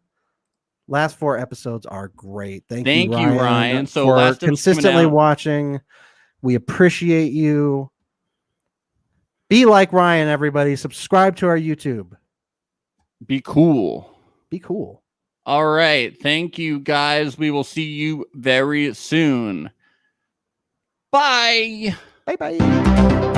Last 4 episodes are great. Thank you, Ryan. So for last episode's coming consistently out. watching. We appreciate you. Be like Ryan, everybody. Subscribe to our YouTube. Be cool. Be cool. All right. Thank you, guys. We will see you very soon. Bye. Bye-bye.